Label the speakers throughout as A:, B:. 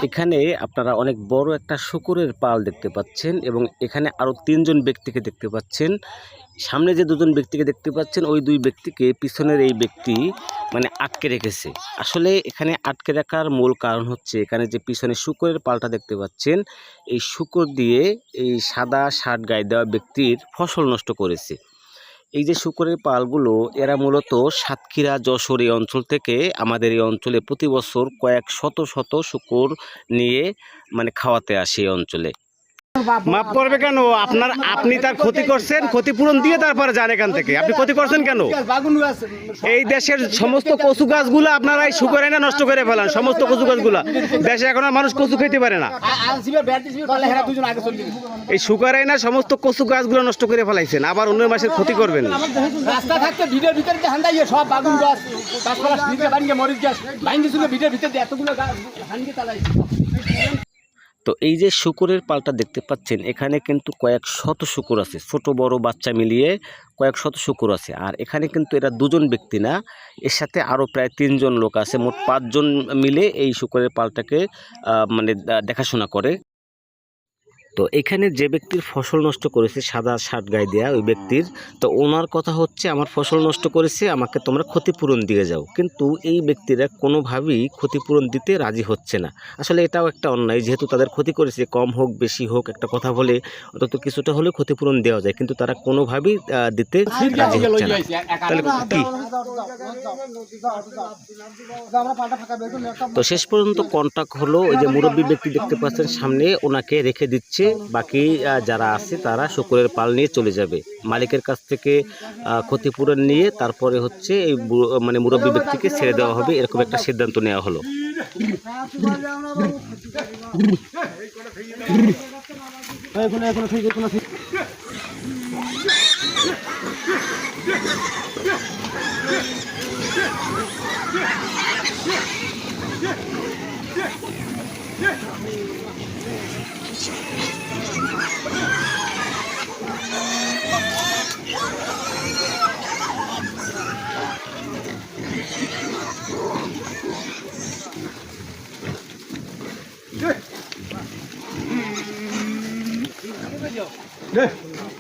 A: এখানে আপনারা অনেক বড় একটা শূকরের পাল দেখতে পাচ্ছেন এবং এখানে আরো 3 জন ব্যক্তিকে দেখতে পাচ্ছেন। সামনে যে 2 জন ব্যক্তিকে দেখতে পাচ্ছেন ওই 2 ব্যক্তিকে পিছনের এই ব্যক্তি মানে আটকে রেখেছে। আসলে এখানে আটকে রাখার মূল কারণ হচ্ছে এখানে যে পিছনে শূকরের পালটা দেখতে পাচ্ছেন, এই শূকর দিয়ে এই সাদা শার্ট গায়ে দেওয়া ব্যক্তির ফসল নষ্ট করেছে। এই যে শূকরের পালগুলো এরা মূলত সাতক্ষীরা যশোর এই অঞ্চল থেকে আমাদের এই অঞ্চলে প্রতি বছর কয়েক শত শত শূকর নিয়ে মানে খাওয়াতে আসে এই অঞ্চলে। মাপ করবে কেন? আপনি তার ক্ষতি করছেন, ক্ষতিপূরণ দিয়ে তারপরে যান এখান থেকে। আপনি ক্ষতি করছেন কেন? এই দেশের সমস্ত কচু গাছগুলো আপনারা এই শূকর এনে নষ্ট করে ফেলান। সমস্ত কচু গাছগুলা দেশে এখন আর মানুষ কচু খেতে পারে না। এই শূকর এনে সমস্ত কচু গাছগুলো নষ্ট করে ফেলাইছেন, আবার অন্য মাসের ক্ষতি করবেন।
B: রাস্তা থাকতে ভিড়ের ভিতরে সব বাগুন গাছ, মরিচ গাছ ভিড়ের ভিতরে এতগুলো গাছ ভাঙিয়ে চালাইছে।
A: তো এই যে শূকরের পালটা দেখতে পাচ্ছেন এখানে কিন্তু কয়েক শত শূকর আছে, ছোট বড় বাচ্চা মিলিয়ে কয়েক শত শূকর আছে। আর এখানে কিন্তু এরা 2 জন ব্যক্তি না, এর সাথে আরও প্রায় 3 জন লোক আছে। মোট 5 জন মিলে এই শূকরের পালটাকে মানে দেখাশোনা করে। তো এখানে যে ব্যক্তির ফসল নষ্ট করেছে সাদা শার্ট গায়ে দেওয়া ওই ব্যক্তির, তো ওনার কথা হচ্ছে আমার ফসল নষ্ট করেছে, আমাকে তোমরা ক্ষতিপূরণ দিয়ে যাও। কিন্তু এই ব্যক্তিরা কোনোভাবেই ক্ষতিপূরণ দিতে রাজি হচ্ছে না। আসলে এটাও একটা অন্যায়, যেহেতু তাদের ক্ষতি করেছে, কম হোক বেশি হোক একটা কথা বলে অন্তত কিছুটা হলেও ক্ষতিপূরণ দেওয়া যায়, কিন্তু তারা কোনোভাবেই দিতে রাজি হচ্ছে না। তাহলে কি? তো শেষ পর্যন্ত কন্টাক্ট হলো, ওই যে মুরব্বী ব্যক্তি দেখতে পাচ্ছেন সামনে, ওনাকে রেখে দিচ্ছে। বাকি যারা আছে তারা শূকরের পাল নিয়ে চলে যাবে। মালিকের কাছ থেকে ক্ষতিপূরণ নিয়ে তারপরে হচ্ছে এই মানে মুরব্বী ব্যক্তিকে ছেড়ে দেওয়া হবে, এরকম একটা সিদ্ধান্ত নেওয়া হলো।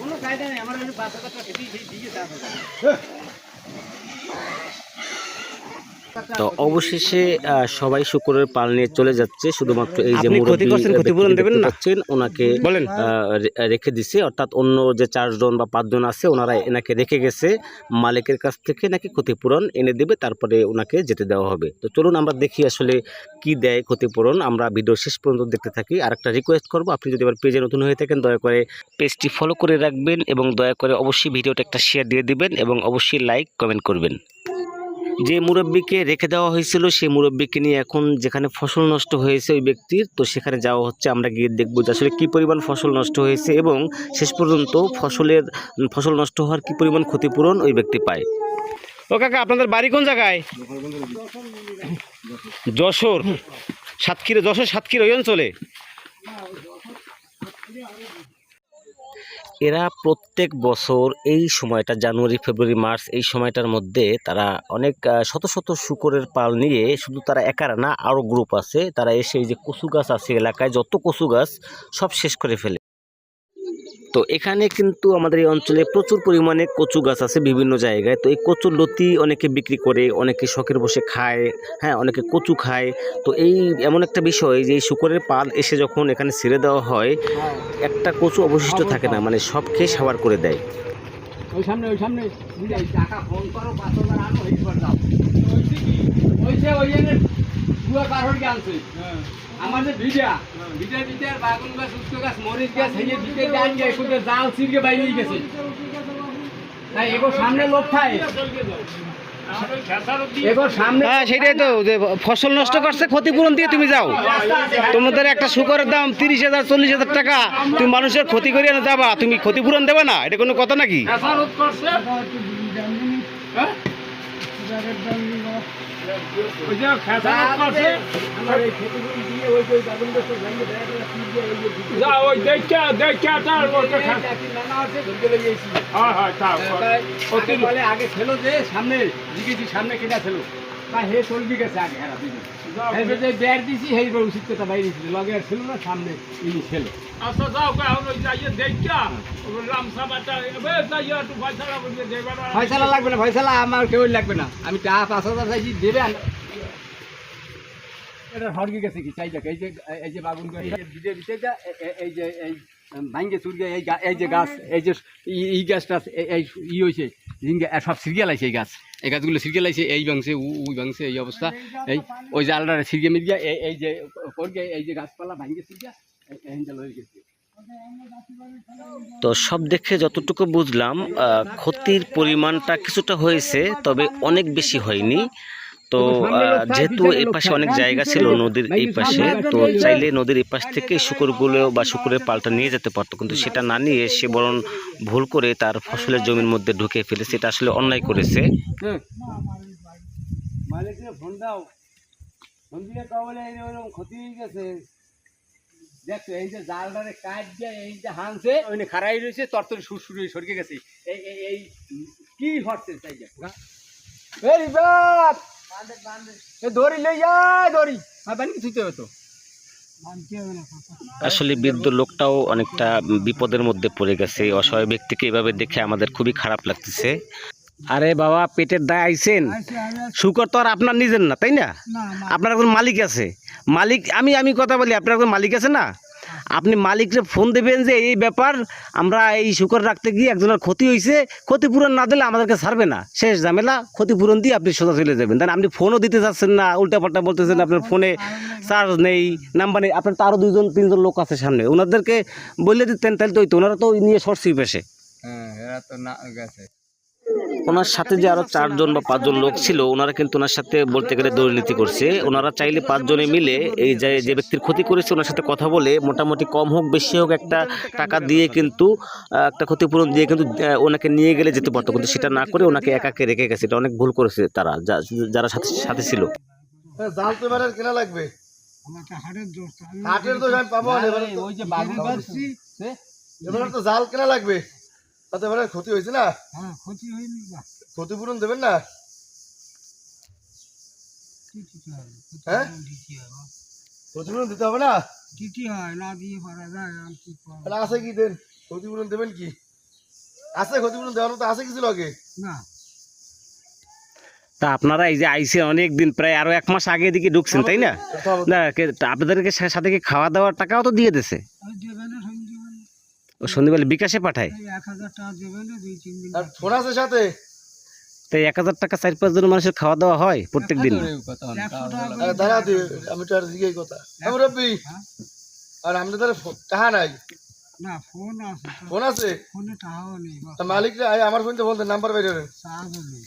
B: কোনো কায়দা নেই, আমার বাচ্চা
A: তো অবশেষে সবাই শূকরের পাল নিয়ে চলে যাচ্ছে। শুধুমাত্র এই যে ক্ষতিপূরণ দেবেন না ওনাকে রেখে দিছে, অর্থাৎ অন্য যে 4 জন বা 5 জন আছে ওনারা এনাকে রেখে গেছে। মালিকের কাছ থেকে নাকি ক্ষতিপূরণ এনে দেবে, তারপরে ওনাকে যেতে দেওয়া হবে। তো চলুন আমরা দেখি আসলে কি দেয় ক্ষতিপূরণ। আমরা ভিডিও শেষ পর্যন্ত দেখতে থাকি। আর একটা রিকোয়েস্ট করবো, আপনি যদি আবার পেজে নতুন হয়ে থাকেন দয়া করে পেজটি ফলো করে রাখবেন এবং দয়া করে অবশ্যই ভিডিওটা একটা শেয়ার দিয়ে দিবেন এবং অবশ্যই লাইক কমেন্ট করবেন। যে মুরব্বীকে রেখে দেওয়া হয়েছিল সেই মুরব্বীকে নিয়ে এখন যেখানে ফসল নষ্ট হয়েছে ওই ব্যক্তির, তো সেখানে যাওয়া হচ্ছে। আমরা গিয়ে দেখবো যে আসলে কী পরিমাণ ফসল নষ্ট হয়েছে এবং শেষ পর্যন্ত ফসল নষ্ট হওয়ার কী পরিমাণ ক্ষতিপূরণ ওই ব্যক্তি পায়। ও কাকা, আপনাদের বাড়ি কোন জায়গায়? যশোর সাতক্ষীরা ওই অঞ্চলে। এরা প্রত্যেক বছর এই সময়টা জানুয়ারি ফেব্রুয়ারি মার্চ এই সময়টার মধ্যে তারা অনেক শত শত শূকরের পাল নিয়ে, শুধু তারা একারা না আরও গ্রুপ আছে, তারা এসে এই যে কচু গাছ আছে এলাকায় যত কচু গাছ সব শেষ করে ফেলে। তো এখানে কিন্তু আমাদের এই অঞ্চলে প্রচুর পরিমাণে কচু গাছ আছে বিভিন্ন জায়গায়। তো এই কচুর লতি অনেকে বিক্রি করে, অনেকে শখের বসে খায়, হ্যাঁ অনেকে কচু খায়। তো এই এমন একটা বিষয় যে এই শূকরের পাল এসে যখন এখানে ছেড়ে দেওয়া হয়, একটা কচু অবশিষ্ট থাকে না, মানে সব খেয়ে সাবার করে দেয়।
B: ওই সামনে টাকা ফোন করো, 500 আনো এই করে দাও। ওই আনছে আমাদের ভিডিয়া বাগুন গাছ, উচ্চ গাছ, মরিচ গাছ, জাল ছিড়কে বাইরে গেছে। তাই এগো সামনে লোক খায়,
A: সেটাই তো, যে ফসল নষ্ট করছে ক্ষতিপূরণ দিয়ে তুমি যাও। তোমাদের একটা শূকরের দাম 30,000 40,000 টাকা, তুমি মানুষের ক্ষতি করিয়ে যাবা, তুমি ক্ষতিপূরণ দেবে না? এটা কোনো কথা নাকি?
C: ওই যে খেসারত করছে
B: আমার এই ক্ষতিপূরণ দিয়ে ওই যে বাগুন গাছের ভেঙে বেড়াটা দিয়ে এই যে
C: যা ওই দেখা তার ওটা খা
B: নানা আছে ধরতে লেগেছি
C: হ্যাঁ তা
B: আগে বলে আগে ছিল যে সামনে জিগেছি সামনে কেনা ছিল বা হে চলবি গেছে আগে হেরা দিদি যে বের দিছি সেই উচিত কথা বাইরে ছিল লগে আর ছিল না সামনে ইনি ছিল
C: আচ্ছা যাও এখন ওই যাইয়ে দেখা লামসা বাটা এবে যাইয়ে একটু ফয়সালা করে দেবে না
B: ফয়সালা লাগবে না ফয়সালা আমার কেউ লাগবে না আমি টা 5,000 চাইছি দেবেন এটা হরগি গেছে কি চাই যাক এই যে বাগুন গাছ ভিজে ভিজে যা এই যে এই ভাঙ্গে চুরগে এই যে গাছ এই যে এই গাছটা এই হয়েছে সব সিরিয়াল আছে এই গাছগুলো সিরিয়াল আছে এই ভাঙছে ওই ভাঙছে এই অবস্থা এই ওই যে আলডারে সিরিয়া মিরিয়া এই যে করগে এই যে গাছপালা ভাঙ্গে সিরিয়া এই হয়ে গেছে।
A: তো সব দেখে যতটুকু বুঝলাম ক্ষতির পরিমাণটা কিছুটা হয়েছে, তবে অনেক বেশি হয়নি। তো যেহেতু এই পাশে অনেক জায়গা ছিল নদীর এই পাশে, তো চাইলে নদীর এই পাশ থেকে শুকরগুলো বা শুকরের পালটা নিয়ে যেতে পারতো, কিন্তু সেটা না নিয়ে সে বরং ভুল করে তার ফসলের জমির মধ্যে ঢুকে ফেলেছে। এটা আসলে অন্যায় করেছে।
B: মালিককে ফোন দাও, ফোন দিয়ে কবলে এরকম ক্ষতি হয়ে গেছে। দেখো এই যে জালটারে কাট দিয়ে এই যে হানছে ওইনে খারাই রয়েছে তরতরি সুরসুরি সরকে গেছে। এই এই এই কি হচ্ছে তাই দেখ এই বাপ এ দড়ি লই যায় দড়ি বানি কি থুইতে হতো
A: আসলে বৃদ্ধ লোকটাও অনেকটা বিপদের মধ্যে পড়ে গেছে। অসহায় ব্যক্তিকে এভাবে দেখে আমাদের খুবই খারাপ লাগতেছে। আরে বাবা, পেটের দায় আইছেন, শুকর তো আর আপনার নিজের না, তাই না? আপনার একজন মালিক আছে। মালিক আমি কথা বলি, আপনার একজন মালিক আছে না? আপনি মালিককে ফোন দেবেন যে এই ব্যাপার, আমরা এই শুকর রাখতে গিয়ে একজনের ক্ষতি হয়েছে, ক্ষতিপূরণ না দিলে আমাদেরকে ছাড়বে না, শেষ ঝামেলা, ক্ষতিপূরণ দিয়ে আপনি সোজা চলে যাবেন। তাই আপনি ফোনও দিতে চাচ্ছেন না, উল্টাপাল্টা বলতেছেন, আপনার ফোনে চার্জ নেই, নাম্বার নেই। আপনার তো আরও 2-3 লোক আছে সামনে, ওনাদেরকে বলে দিতেন, তাহলে তো ওনারা তো নিয়ে সরছি পেশে।
B: হ্যাঁ এরা তো না গেছে।
A: ওনার সাথে যে আরো 4জন বা 5জন লোক ছিল, ওনারা কিন্তু ওনার সাথে বলতে গেলে দুর্নীতি করছে। ওনারা চাইলে 5 জনে মিলে এই যে ব্যক্তির ক্ষতি করেছে ওনার সাথে কথা বলে মোটামুটি কম হোক বেশি হোক একটা টাকা দিয়ে কিন্তু একটা ক্ষতিপূরণ দিয়ে কিন্তু ওনাকে নিয়ে গেলে যেতে পারতো, কিন্তু সেটা না করে ওনাকে একাকে রেখে গেছে। এটা অনেক ভুল করেছে তারা, যারা সাথে ছিল।
D: জাল তো এবারে কেনা লাগবে, হাটের দোষ আমি পাবো।
B: ওই যে বাবু করছি
D: এবারে তো জাল কেনা লাগবে, তাতে এবারে ক্ষতি হয়েছে না?
E: হ্যাঁ ক্ষতি হয়নি,
D: ক্ষতিপূরণ দেবেন না? হ্যাঁ ক্ষতিপূরণ দিতে হবে না?
E: দিতে হয়, না দিয়ে পারা যায় আর কি করব?
D: তাহলে আছে কি দেন, ক্ষতিপূরণ দেবেন কি? আছে ক্ষতিপূরণ দেওয়ার মতো আছে কিছু লগে?
E: না
A: তা আপনারা এই যে আইসে অনেক দিন, প্রায় আরো 1 মাস আগে দিকে ঢুকছেন, তাই না? না আপনাদেরকে সাথে কি খাওয়া দাওয়ার টাকাও তো দিয়ে দিছে?
E: আর দেবে না সন্ধ্যেবেলা,
A: ও সন্ধ্যেবেলা বিকাশে পাঠায়।
E: 1000 টাকা দেবে না, 2-3 দিন
D: আর ফোন আছে সাথে?
A: তাই 1000 টাকা 4-5 জন মানুষের খাওয়া দাওয়া হয় প্রত্যেক দিন?
E: 100 টাকা
D: আরে দাঁড়া দিবে, আমি তো আর জিজ্ঞাই কথা রব্বি। আর আমাদের তাহলে টাকা নাই?
E: না ফোন আছে,
D: ফোন আছে,
E: ফোনে টাকাও নেই,
D: তা মালিকরে আমার ফোনতে বলতেন, নাম্বার বাইরে দেন,
E: চার্জও নেই।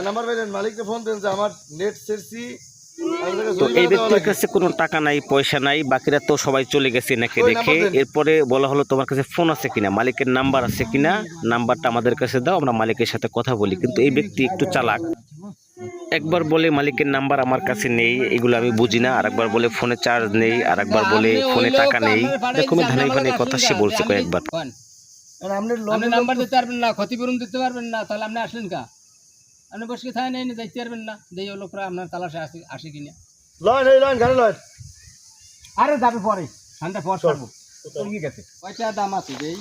D: নাম্বার বাইরে দেন, মালিককে ফোন দেন যে আমার নেট সেরছি।
A: তো এই ব্যক্তির কাছে কোনো টাকা নাই, পয়সা নাই, বাকিরা তো সবাই চলে গেছে নাকি রেখে। এরপরে বলা হলো তোমার কাছে ফোন আছে কিনা, মালিকের নাম্বার আছে কিনা, নাম্বারটা আমাদের কাছে দাও, আমরা মালিকের সাথে কথা বলি। কিন্তু এই ব্যক্তি একটু চালাক, একবার বলে মালিকের নাম্বার আমার কাছে নেই, এগুলো আমি বুঝি না, আর একবার বলে ফোনে চার্জ নেই, আর একবার বলে ফোনে টাকা নেই। দেখো ধানাই ফানে কথা সে বলছে কয়েকবার।
B: আপনি নাম্বার দিতে পারবেন না, ক্ষতিপূরণ দিতে পারবেন না, তাহলে আপনি আসলেন কা? আপনি বসে থাকেন, নেই যাইতে পারবেন না, দেই লোকরা আপনার তালাশে আসে কিনা।
D: লয় এই লয় গাড়ি লয়।
B: আরে যাবে পরে, ঠান্ডা পর করবো, ঠিক আছে। পয়সা দাম আছে যেই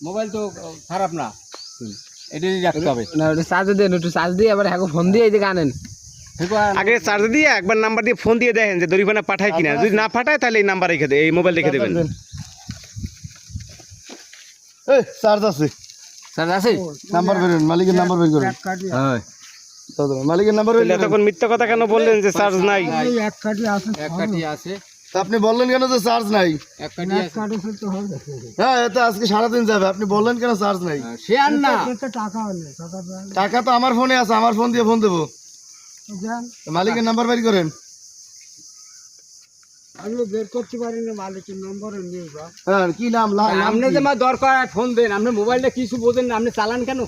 B: মোবাইল তো খারাপ না, এটাই রাখতে হবে।
F: না ওটা চার্জ দেন, একটু চার্জ দিয়ে আবার হ্যাঁ ফোন দিয়ে এই যে আনেন।
A: আগে চার্জ দিয়ে একবার নাম্বার দিয়ে ফোন দিয়ে দেখেন যে দড়িফানা পাঠায় কিনা। যদি না পাঠায় তাহলে এই নাম্বার রেখে দেয়, এই মোবাইল রেখে দেবেন।
D: এই চার্জ আছে,
B: স্যার আছে
D: নাম্বার বের করেন, মালিকের নাম্বার বের করেন।
B: হ্যাঁ
D: মালিকের নাম্বার বের করেন।
A: তখন মিথ্যা কথা কেন বললেন যে চার্জ নাই?
E: এক কাটি আছে,
B: এক কাঠি আছে,
D: আপনি বললেন কেন যে চার্জ নাই?
B: এক কাঠি
E: এক
B: আছে।
E: কাটি তো হবে,
D: হ্যাঁ এটা আজকে সারাদিন যাবে, আপনি বললেন কেন চার্জ নাই?
B: সে আর না,
E: এতে টাকা নেই, টাকা দেন
D: টাকা তো আমার ফোনে আছে, আমার ফোন দিয়ে ফোন দেবো।
E: দেন।
D: মালিকের নাম্বার বের করেন।
E: আমি বের করতে পারিনি মালিকের নম্বর নিয়ে যাও।
D: হ্যাঁ কি নাম নাম
B: আপনি
D: কি?
B: যে আমার দরকার হয় ফোন দেন, আপনি মোবাইলটা কিছু বোঝেন না, আপনি চালান কেন?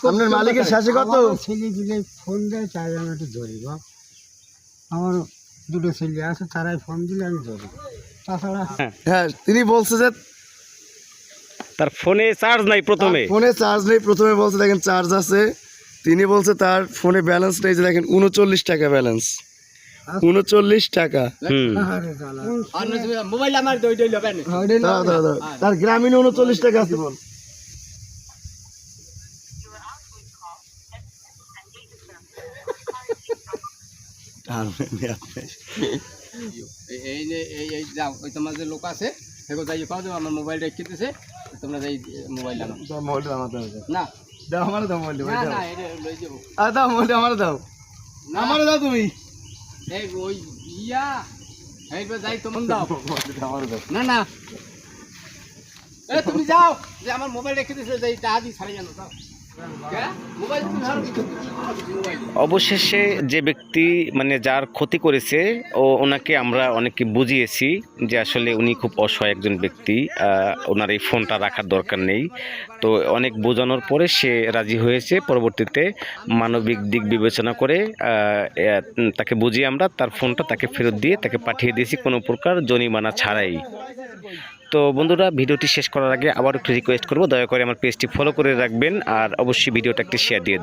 D: আপনার মালিকের শেষে কত?
E: আমার ছেলে দিলে ফোন দেয়, তাই আমি একটু ধরি বাপ। আমার দুটো ছেলে আছে, তারাই ফোন দিলে আমি ধরি। তাছাড়া
D: হ্যাঁ তিনি বলছে যে
A: তার ফোনে চার্জ নাই প্রথমে।
D: ফোনে চার্জ নেই, প্রথমে বলছে দেখেন চার্জ আছে। তিনি বলছে তার ফোনে ব্যালেন্স নেই, যে দেখেন 39 টাকা ব্যালেন্স, 39 টাকা।
E: আরে জ্বালা।
B: মোবাইল আমার দই দই লবেন।
D: দাঁড়াও, দাঁড়াও, দাঁড়াও। তার গ্রামীণ 39 টাকা আছে বল।
B: এই যাও, ওই তোমার যে লোক আছে সেগুলো যাই পাও, আমার মোবাইলটা খেতেছে, তোমরা যাই মোবাইল আনো।
D: দাও মোবাইলটা আমার দাও।
B: না
D: দাও আমার দাও মোবাইলটা,
B: না
D: দাও।
B: না, এটা লই যাবো।
D: আর দাও মোবাইলটা আমার দাও।
B: না,
D: আমার দাও তুমি।
B: এই ওই ইয়া এইবার যাই তোমার দাও।
D: মোবাইলটা আমার দাও।
B: না না, এ তুমি যাও, যে আমার মোবাইল রেখে দিয়েছে, যাই টাকা দিয়ে ছাড়াই জানো যাও। কে? মোবাইল তুমি ধরো, মোবাইল।
A: অবশেষে যে ব্যক্তি মানে যার ক্ষতি করেছে ওনাকে আমরা অনেকে বুঝিয়েছি যে আসলে উনি খুব অসহায় একজন ব্যক্তি, ওনার এই ফোনটা রাখার দরকার নেই। তো অনেক বোঝানোর পরে সে রাজি হয়েছে। পরবর্তীতে মানবিক দিক বিবেচনা করে তাকে বুঝিয়ে আমরা তার ফোনটা তাকে ফেরত দিয়ে তাকে পাঠিয়ে দিয়েছি কোনো প্রকার জরিমানা ছাড়াই। তো বন্ধুরা, ভিডিওটি শেষ করার আগে আবার একটু রিকোয়েস্ট করব, দয়া করে আমার পেজটি ফলো করে রাখবেন আর অবশ্যই ভিডিওটা একটি শেয়ার দিয়ে দেবেন।